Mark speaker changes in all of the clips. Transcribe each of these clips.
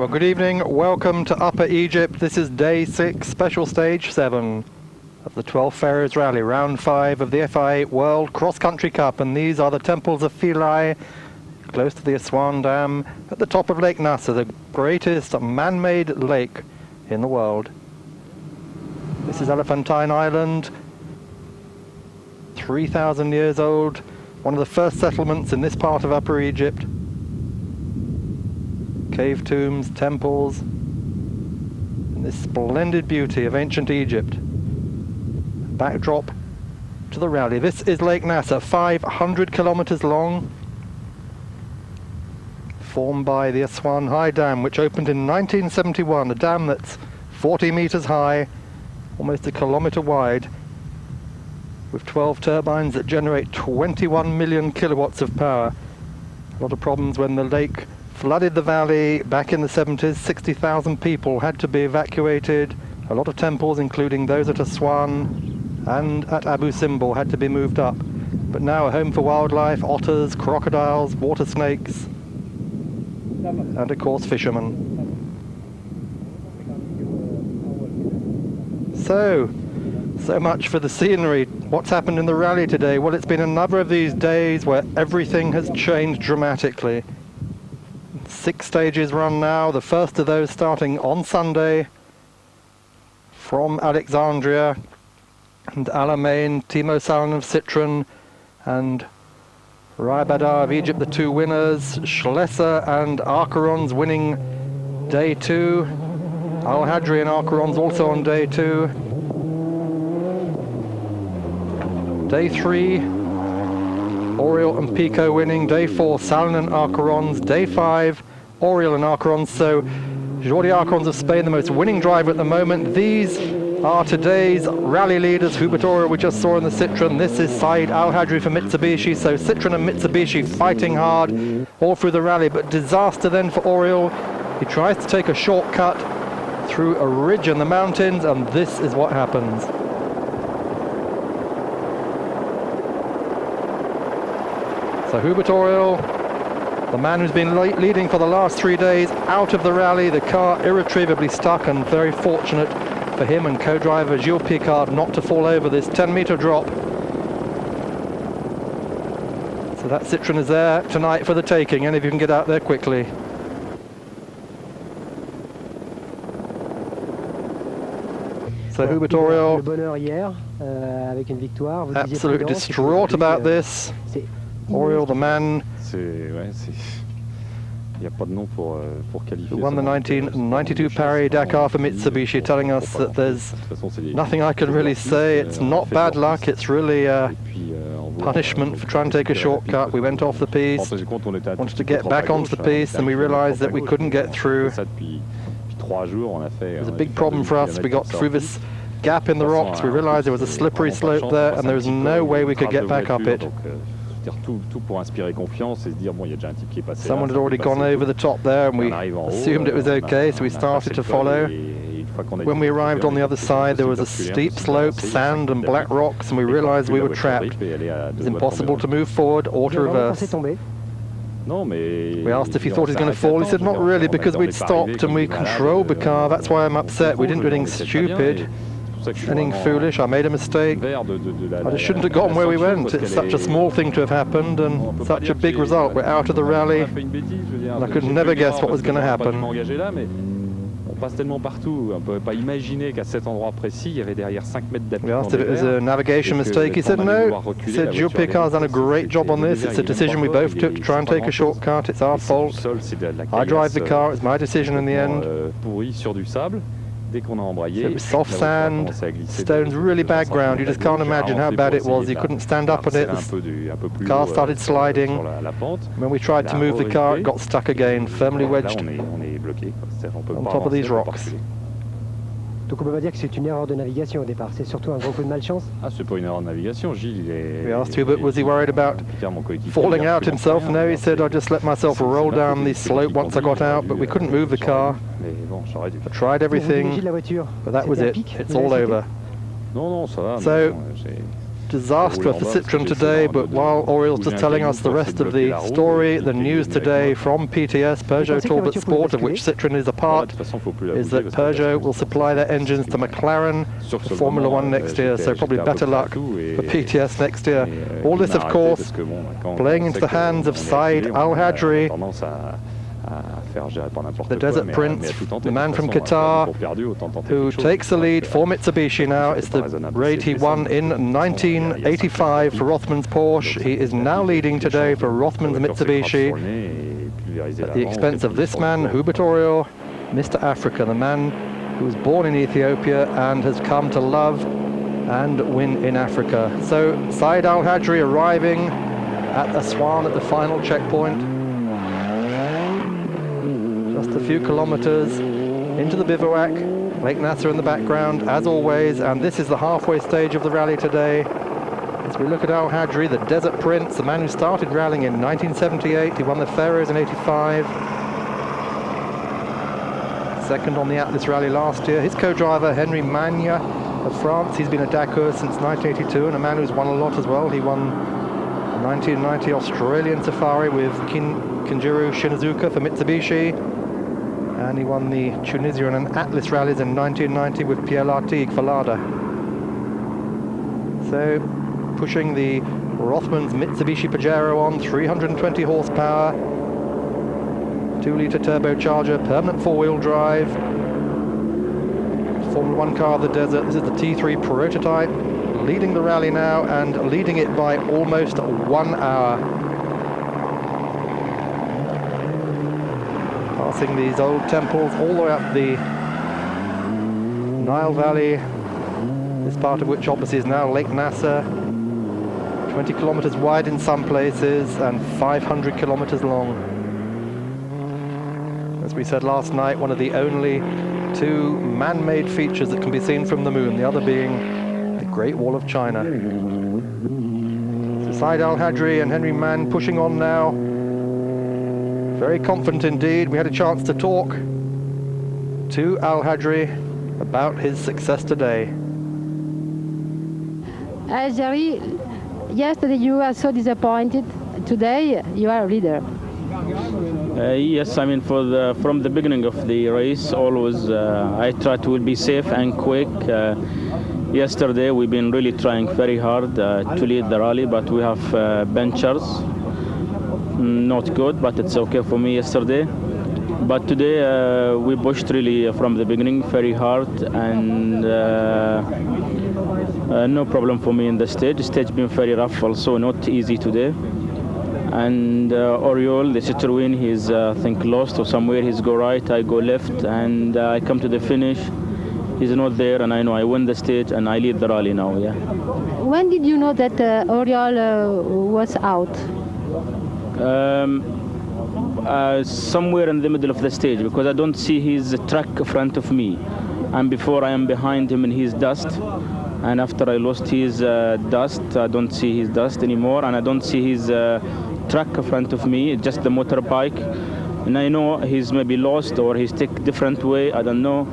Speaker 1: Well, good evening. Welcome to Upper Egypt. This is day 6, special stage 7 of the 12th Pharaohs Rally, round 5 of the FIA World Cross Country Cup. And these are the temples of Philae, close to the Aswan Dam, at the top of Lake Nasser, the greatest man-made lake in the world. This is Elephantine Island, 3,000 years old, one of the first settlements in this part of Upper Egypt. Cave tombs, temples, and this splendid beauty of ancient Egypt. Backdrop to the rally. This is Lake Nasser, 500 kilometers long, formed by the Aswan High Dam, which opened in 1971, a dam that's 40 meters high, almost a kilometer wide, with 12 turbines that generate 21 million kilowatts of power. A lot of problems when the lake flooded the valley back in the 70s. 60,000 people had to be evacuated. A lot of temples, including those at Aswan and at Abu Simbel, had to be moved up. But now a home for wildlife, otters, crocodiles, water snakes, and of course fishermen. So much for the scenery. What's happened in the rally today? Well, it's been another of these days where everything has changed dramatically. 6 stages run now, the first of those starting on Sunday from Alexandria and Alamein, Timo Salen of Citroen and Rai Badar of Egypt, the 2 winners. Schlesser and Archeron's winning day 2. Al-Hajri and Archeron's also on day 2. Day 3, Auriol and Pico winning. Day 4, Salen and Archeron's. Day 5, Auriol and Archeron's. So Jordi Archeron's of Spain, the most winning driver at the moment. These are today's rally leaders. Hubert Auriol we just saw in the Citroen. This is Saeed Al-Hajri for Mitsubishi. So Citroen and Mitsubishi fighting hard all through the rally, but disaster then for Auriol. He tries to take a shortcut through a ridge in the mountains, and this is what happens. So Hubert Auriol, the man who's been leading for the last 3 days, out of the rally, the car irretrievably stuck, and very fortunate for him and co-driver Gilles Picard not to fall over this 10-meter drop. So that Citroen is there tonight for the taking, and if you can get out there quickly. So Hubert Auriol, absolutely distraught about this. Auriol, the man who won the 1992 Paris-Dakar for Mitsubishi, telling us that there's nothing I can really say. It's not bad luck, it's really punishment for trying to take a shortcut. We went off the piste, wanted to get back onto the piste, and we realized that we couldn't get through. It was a big problem for us. We got through this gap in the rocks, we realized there was a slippery slope there, and there was no way we could get back up it. Someone had already gone over the top there, and we assumed it was okay, so we started to follow. When we arrived on the other side, there was a steep slope, sand and black rocks, and we realized we were trapped. It was impossible to move forward or to reverse. We asked if he thought he was going to fall. He said not really, because we'd stopped and we controlled the car. That's why I'm upset. We didn't do anything stupid, anything foolish. I made a mistake. I just shouldn't have gotten where we went. It's such a small thing to have happened, and such a big result. We're out of the rally, and I could never guess what was going to happen. We asked if it was a navigation mistake. He said no. He said Gilles Picard's done a great job on this. It's a decision we both took to try and take a shortcut. It's our fault. I drive the car. It's my decision in the end. So it was soft sand, stones, really bad ground. You just can't imagine how bad it was. You couldn't stand up on it. The car started sliding. When we tried to move the car, it got stuck again, firmly wedged on top of these rocks.
Speaker 2: Donc on peut pas dire que c'est une erreur de navigation au départ, c'est surtout un gros coup de malchance.
Speaker 3: Ah, c'est pas une erreur de navigation, Gilles, il est...
Speaker 1: We asked Hubert, was he worried about falling out himself? No, he said, I just let myself roll down the slope once I got out, but we couldn't move the car. I tried everything, but that was it. It's all over.
Speaker 3: Non, ça va.
Speaker 1: So, disaster for Citroen today, but while Auriol's just telling us the rest of the story, the news today from PTS, Peugeot Talbot Sport, of which Citroen is a part, is that Peugeot will supply their engines to McLaren for Formula One next year, so probably better luck for PTS next year. All this, of course, playing into the hands of Saeed Al-Hajri, the Desert Prince, the man from Qatar, who takes the lead for Mitsubishi now. It's the raid he won in 1985 for Rothman's Porsche. He is now leading today for Rothman's Mitsubishi at the expense of this man, Hubert Auriol, Mr. Africa, the man who was born in Ethiopia and has come to love and win in Africa. So Saeed Al-Hajri arriving at Aswan at the final checkpoint. Just a few kilometers into the bivouac, Lake Nasser in the background, as always, and this is the halfway stage of the rally today. As we look at Al-Hajri, the Desert Prince, the man who started rallying in 1978, he won the Pharaohs in '85. Second on the Atlas Rally last year. His co-driver, Henry Magna of France, he's been a Dakar since 1982, and a man who's won a lot as well. He won the 1990 Australian Safari with Kinjiro Shinazuka for Mitsubishi. And he won the Tunisian and Atlas rallies in 1990 with Pierre Lartigue for Lada. So, pushing the Rothman's Mitsubishi Pajero on, 320 horsepower, 2-litre turbocharger, permanent four-wheel drive, Formula One car of the desert. This is the T3 prototype, leading the rally now and leading it by almost 1 hour. Passing these old temples all the way up the Nile Valley, this part of which obviously is now Lake Nasser, 20 kilometers wide in some places and 500 kilometers long. As we said last night, one of the only two man-made features that can be seen from the moon, the other being the Great Wall of China. So Saeed Al-Hajri and Henry Mann pushing on now. Very confident indeed. We had a chance to talk to Al-Hajri about his success today.
Speaker 4: Al-Hajri, yesterday you were so disappointed. Today you are a leader.
Speaker 5: Yes, I mean from the beginning of the race, always I try to be safe and quick. Yesterday we've been really trying very hard to lead the rally, but we have benchers. Not good, but it's okay for me yesterday. But today we pushed really from the beginning very hard, and no problem for me in the stage. The stage been very rough, also not easy today. And Auriol, the Citroen, he's I think lost or somewhere. He's go right, I go left, and I come to the finish. He's not there, and I know I win the stage and I lead the rally now. Yeah.
Speaker 4: When did you know that Auriol was out?
Speaker 5: Somewhere in the middle of the stage, because I don't see his track in front of me, and before I am behind him in his dust, and after I lost his dust, I don't see his dust anymore, and I don't see his track in front of me, just the motorbike, and I know he's maybe lost or he's take different way, I don't know,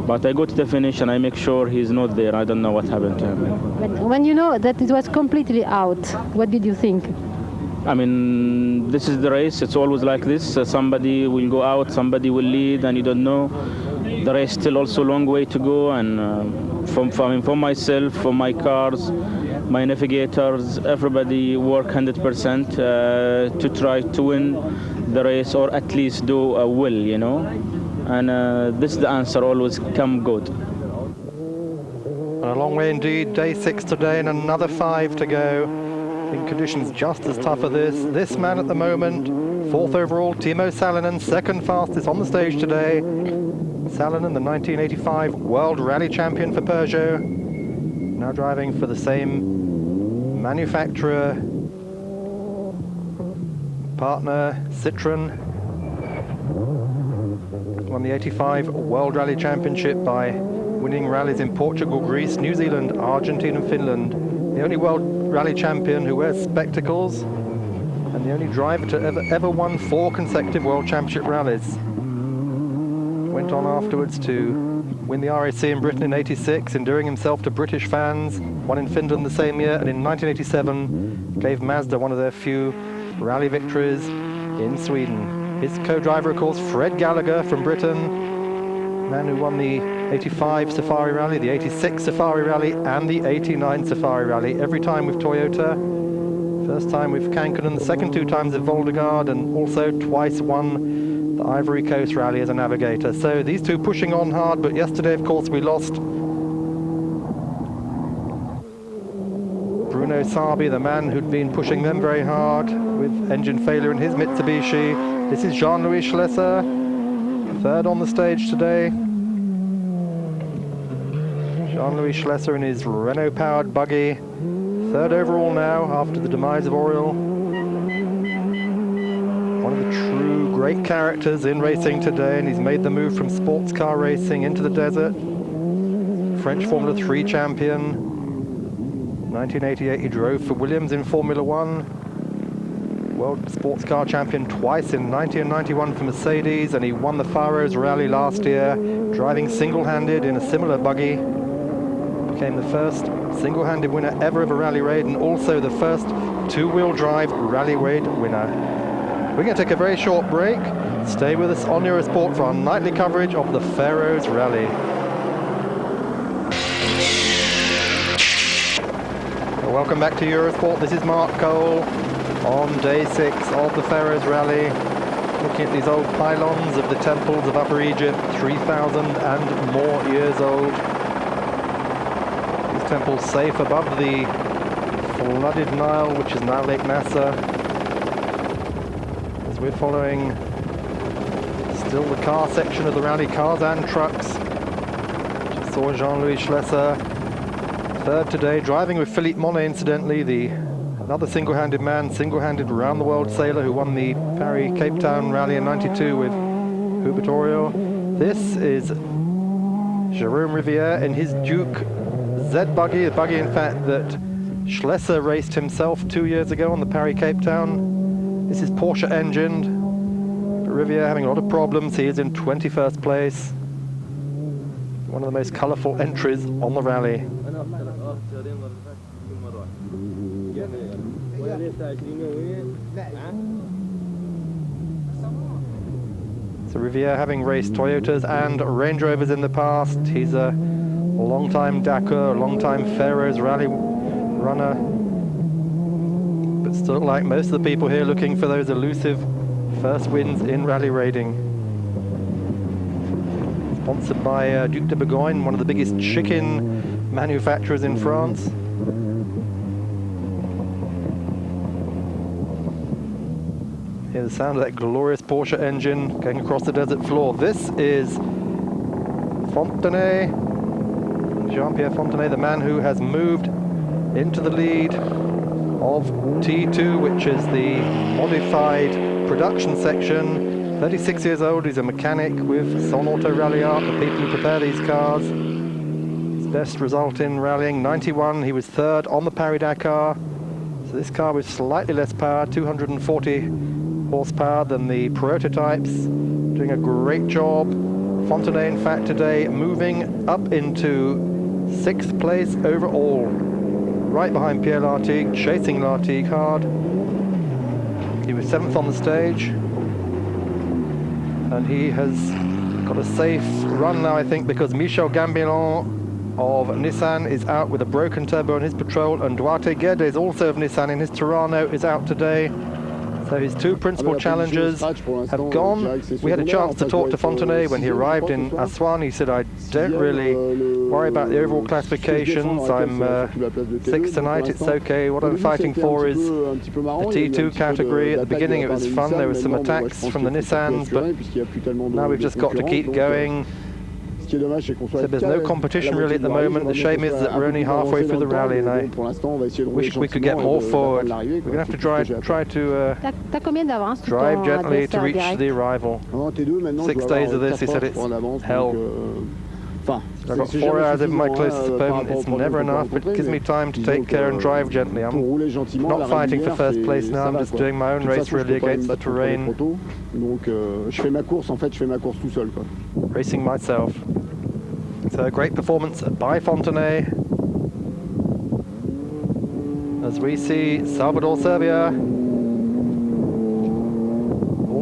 Speaker 5: but I go to the finish and I make sure he's not there. I don't know what happened to him.
Speaker 4: When you know that it was completely out, what did you think?
Speaker 5: I mean, this is the race. It's always like this. Somebody will go out, somebody will lead, and you don't know. The race still also a long way to go. And for myself, for my cars, my navigators, everybody work 100% to try to win the race, or at least do a well, you know. And this is the answer. Always come good.
Speaker 1: A long way indeed. Day 6 today, and another 5 to go. In conditions just as tough as this. This man at the moment, 4th overall, Timo Salonen, 2nd fastest on the stage today. Salonen, the 1985 World Rally Champion for Peugeot, now driving for the same manufacturer, partner, Citroen. Won the 85 World Rally Championship by winning rallies in Portugal, Greece, New Zealand, Argentina and Finland. The only World Rally Champion who wears spectacles, and the only driver to ever won 4 consecutive World Championship rallies. Went on afterwards to win the RAC in Britain in '86, endearing himself to British fans, won in Finland the same year, and in 1987 gave Mazda one of their few rally victories in Sweden. His co-driver, of course, Fred Gallagher from Britain, man who won the '85 Safari Rally, the '86 Safari Rally, and the '89 Safari Rally, every time with Toyota. First time with Kankkunen, the second 2 times with Voldegard, and also twice won the Ivory Coast Rally as a navigator. So these two pushing on hard, but yesterday, of course, we lost Bruno Sabi, the man who'd been pushing them very hard with engine failure in his Mitsubishi. This is Jean-Louis Schlesser, third on the stage today. Jean-Louis Schlesser in his Renault-powered buggy. Third overall now, after the demise of Auriol. One of the true great characters in racing today, and he's made the move from sports car racing into the desert. French Formula 3 champion. 1988 he drove for Williams in Formula 1. World sports car champion twice in 90 and 91 for Mercedes, and he won the Pharaohs Rally last year, driving single-handed in a similar buggy. Became the first single-handed winner ever of a rally raid, and also the first 2-wheel drive rally raid winner. We're going to take a very short break. Stay with us on Eurosport for our nightly coverage of the Pharaohs Rally. Welcome back to Eurosport. This is Mark Cole on day 6 of the Pharaohs Rally, looking at these old pylons of the temples of Upper Egypt, 3,000 and more years old. Temple safe above the flooded Nile, which is now Lake Nasser. As we're following still the car section of the rally, cars and trucks. Just saw Jean-Louis Schlesser, third today, driving with Philippe Monet, incidentally, another single-handed man, single-handed round-the-world sailor who won the Paris-Cape Town Rally in '92 with Hubert Auriol. This is Jérôme Rivière in his Duke Z buggy, a buggy in fact that Schlesser raced himself 2 years ago on the Paris-Cape Town. This is Porsche engined, but Rivière having a lot of problems. He is in 21st place. One of the most colourful entries on the rally. So Rivière, having raced Toyotas and Range Rovers in the past, he's a long-time Dakar, long-time Pharaohs Rally runner, but still, like most of the people here, looking for those elusive first wins in rally raiding. Sponsored by Duc de Bourgogne, one of the biggest chicken manufacturers in France. Hear the sound of that glorious Porsche engine going across the desert floor. This is Fontenay, Jean-Pierre Fontenay, the man who has moved into the lead of T2, which is the modified production section. 36 years old, he's a mechanic with Son Auto Rally Art, the people who prepare these cars. His best result in rallying, 91, he was third on the Paris-Dakar. So this car with slightly less power, 240 horsepower than the prototypes, doing a great job. Fontenay, in fact, today moving up into 6th place overall, right behind Pierre Lartigue, chasing Lartigue hard. He was 7th on the stage, and he has got a safe run now, I think, because Michel Gambillon of Nissan is out with a broken turbo on his Patrol, and Duarte Guedes, also of Nissan, in his Turano, is out today. So his two principal challengers have gone. We had a chance to talk to Fontenay when he arrived in Aswan. He said, I don't really worry about the overall classifications. I'm 6th tonight, it's okay. What I'm fighting for is the T2 category. At the beginning it was fun, there were some attacks from the Nissans, but now we've just got to keep going. So there's no competition really at the moment. The shame is that we're only halfway through the rally, and I wish we could get more forward. We're going to have to try to drive gently to reach the arrival. 6 days of this, he said it's hell. I've got 4 hours in my closest opponent. It's never enough, but it gives me time to take care and drive gently. I'm not fighting for first place now, I'm just doing my own race really against the terrain. Racing myself. So great performance by Fontenay. As we see Salvador Serbia.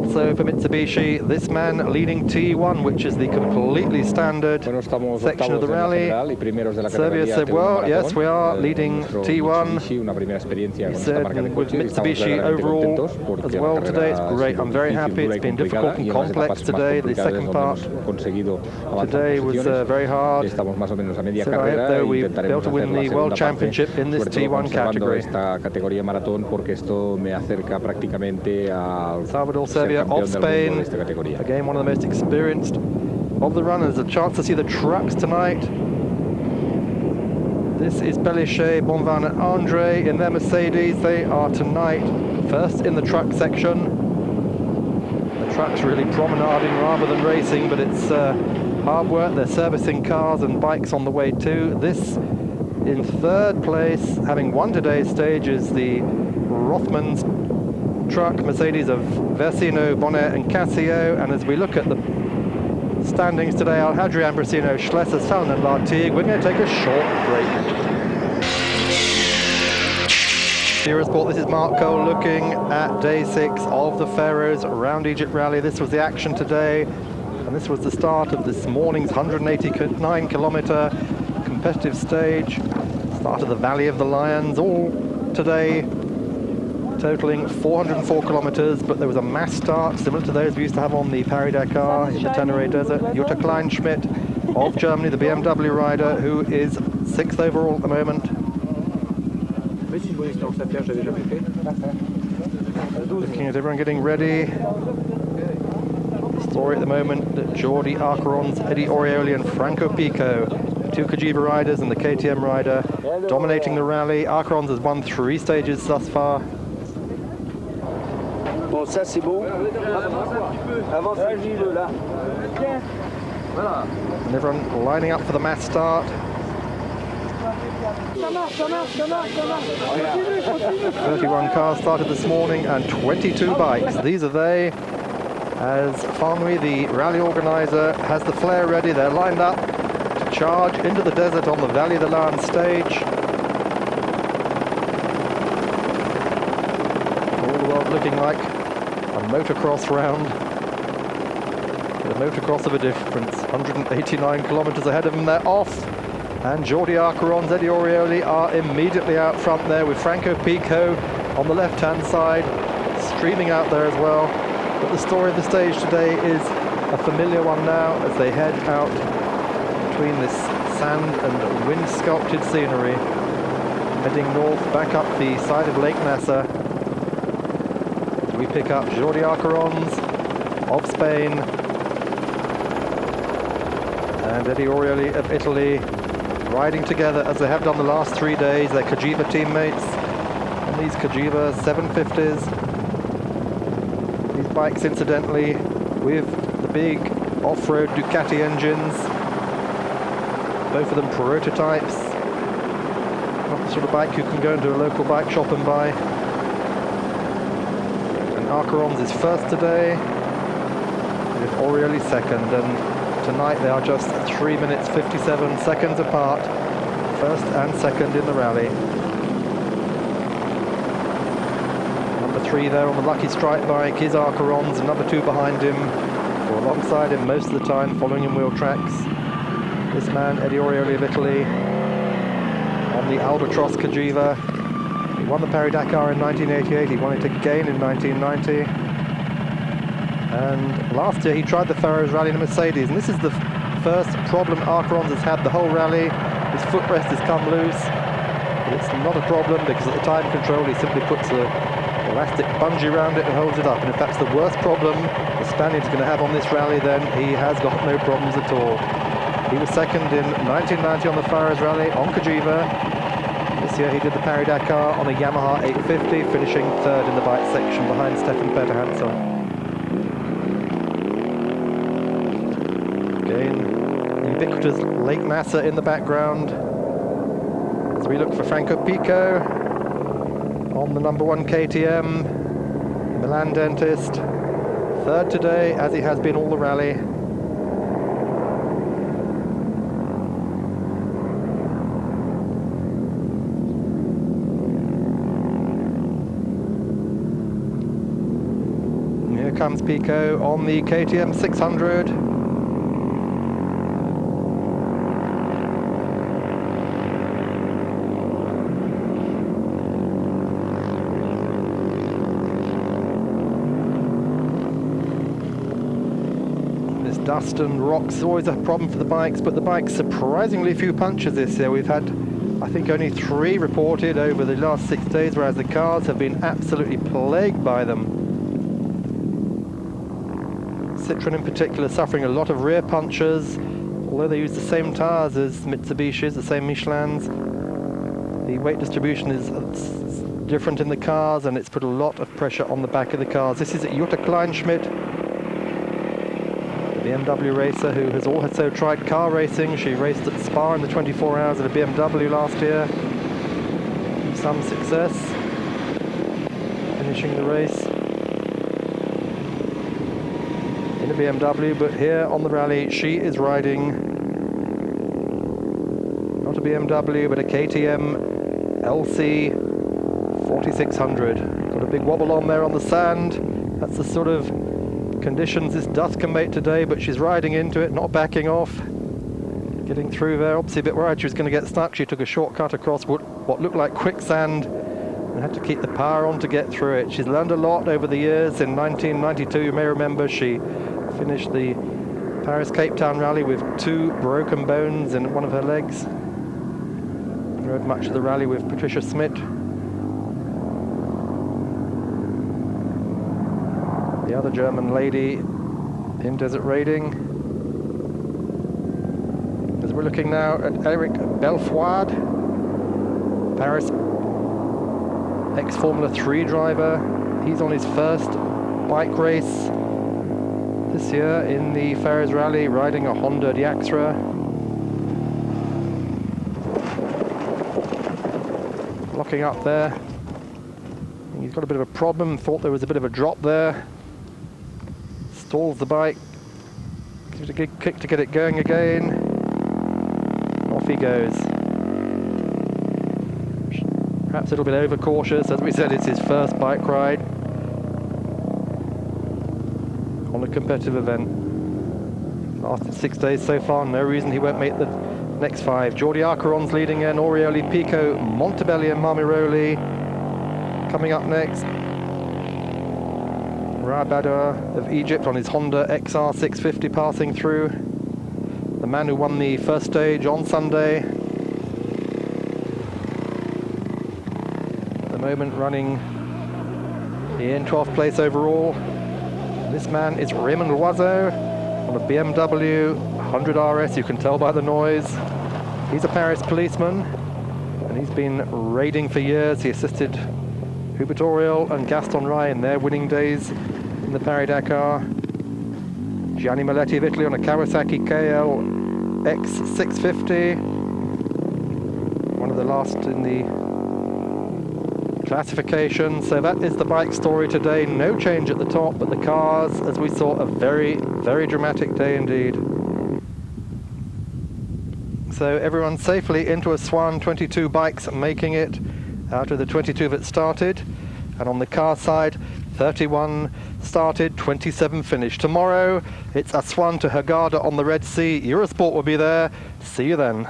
Speaker 1: Also for Mitsubishi, this man leading T1, which is the completely standard section of the rally. Serbia said, well, yes, we are leading T1. He said, with Mitsubishi overall as well today, it's great. I'm very happy. It's been difficult and complex today. The second part today was very hard. So I hope, though, we'll be able to win the World Championship in this T1 category. Salvador Serbia of Spain, again one of the most experienced of the runners. A chance to see the trucks tonight. This is Belichet, Bonvan and Andre in their Mercedes. They are tonight first in the truck section. The trucks really promenading rather than racing, but it's hard work. They're servicing cars and bikes on the way too. This in third place, having won today's stage, is the Rothmans truck, Mercedes of Versino, Bonnet and Casio. And as we look at the standings today, Al-Hajri, Ambrosino, Schlesser, Salon and Lartigue, we're going to take a short break. Eurosport, this is Mark Cole looking at day 6 of the Pharaohs Round Egypt Rally. This was the action today, and this was the start of this morning's 189-kilometre competitive stage. Start of the Valley of the Lions, all today totaling 404 kilometers, but there was a mass start similar to those we used to have on the Paris-Dakar in the Tenerife Desert. Jutta Kleinschmidt of Germany, the BMW rider, who is 6th overall at the moment. Looking at everyone getting ready. The story at the moment that Jordi Arcarons, Eddie Aurioli and Franco Pico, two Cagiva riders and the KTM rider, dominating the rally. Arcarons has won 3 stages thus far.
Speaker 6: Bon, ça c'est bon. Avance un petit peu là. Voilà.
Speaker 1: And everyone lining up for the mass start. 31 cars started this morning and 22 bikes. These are they. As Fanui, the rally organizer, has the flare ready. They're lined up to charge into the desert on the Valley of the Lion stage. All the world looking like a motocross round. The motocross of a difference. 189 kilometers ahead of them. They're off. And Jordi Arcarons, Eddie Aurioli are immediately out front there, with Franco Pico on the left-hand side, streaming out there as well. But the story of the stage today is a familiar one now, as they head out between this sand and wind-sculpted scenery, heading north back up the side of Lake Nasser. We pick up Jordi Arcarons of Spain and Eddie Aurioli of Italy, riding together as they have done the last 3 days. They're Cagiva teammates on these Cagiva 750s. These bikes, incidentally, with the big off-road Ducati engines, both of them prototypes, not the sort of bike you can go into a local bike shop and buy. And Arcarons is first today, with Aurioli second, and tonight they are just 3 minutes 57 seconds apart, first and second in the rally. Number 3 there on the Lucky Strike bike is Arcarons, and number 2 behind him, or alongside him most of the time, following in wheel tracks. This man, Eddie Aurioli of Italy, on the Albatross Cagiva. He won the Paris-Dakar in 1988, he won it again in 1990. And last year he tried the Pharaohs Rally in a Mercedes, and this is the first problem Arcarons has had the whole rally. His footrest has come loose, but it's not a problem because at the time control he simply puts an elastic bungee around it and holds it up. And if that's the worst problem the Spaniard's going to have on this rally, then he has got no problems at all. He was second in 1990 on the Pharaohs Rally on Cagiva. This year he did the Paris-Dakar on a Yamaha 850, finishing third in the bike section behind Stefan Peter Hansel. Ubiquitous Lake Nasser in the background as we look for Franco Pico on the number 1 KTM, Milan Dentist, third today as he has been all the rally. comes Pico on the KTM 600. This dust and rocks is always a problem for the bikes, but the bike's surprisingly few punctures this year. We've had, I think, only 3 reported over the last 6 days, whereas the cars have been absolutely plagued by them. Citroen in particular suffering a lot of rear punctures, although they use the same tyres as Mitsubishi's, the same Michelin's. The weight distribution is different in the cars, and it's put a lot of pressure on the back of the cars. This is Jutta Kleinschmidt, the BMW racer who has also tried car racing. She raced at Spa in the 24 hours at a BMW last year. Some success, finishing the race in a BMW, but here on the rally she is riding not a BMW but a KTM LC 4600. Got a big wobble on there on the sand. That's the sort of conditions this dust can make today, but she's riding into it, not backing off, getting through there. Obviously a bit worried she was going to get stuck. She took a shortcut across what looked like quicksand and had to keep the power on to get through it. She's learned a lot over the years. In 1992, you may remember, she finished the Paris-Cape Town rally with 2 broken bones in one of her legs. Rode much of the rally with Patricia Smith. The other German lady in desert raiding. As we're looking now at Eric Belfouad, Paris ex-Formula 3 driver. He's on his first bike race this year in the Pharaohs Rally, riding a Honda Diaxra. Locking up there. He's got a bit of a problem, thought there was a bit of a drop there. Stalls the bike, gives it a good kick to get it going again. Off he goes. Perhaps a little bit overcautious. As we said, it's his first bike ride on a competitive event. After 6 days so far, no reason he won't make the next 5. Jordi Acaron's leading in, Auriol, Pico, Montebelli and Marmiroli coming up next. Rabada of Egypt on his Honda XR 650 passing through. The man who won the first stage on Sunday. At the moment running in 12th place overall. This man is Raymond Loiseau on a BMW 100 RS. You can tell by the noise. He's a Paris policeman, and he's been raiding for years. He assisted Hubert Auriol and Gaston Rai in their winning days in the Paris-Dakar. Gianni Maletti of Italy on a Kawasaki KL X650. One of the last in the classification. So that is the bike story today. No change at the top, but the cars, as we saw, a very, very dramatic day indeed. So everyone safely into a Swan, 22 bikes making it out of the 22 that started. And on the car side, 31 started, 27 finished. Tomorrow, it's Aswan to Hurghada on the Red Sea. Eurosport will be there. See you then.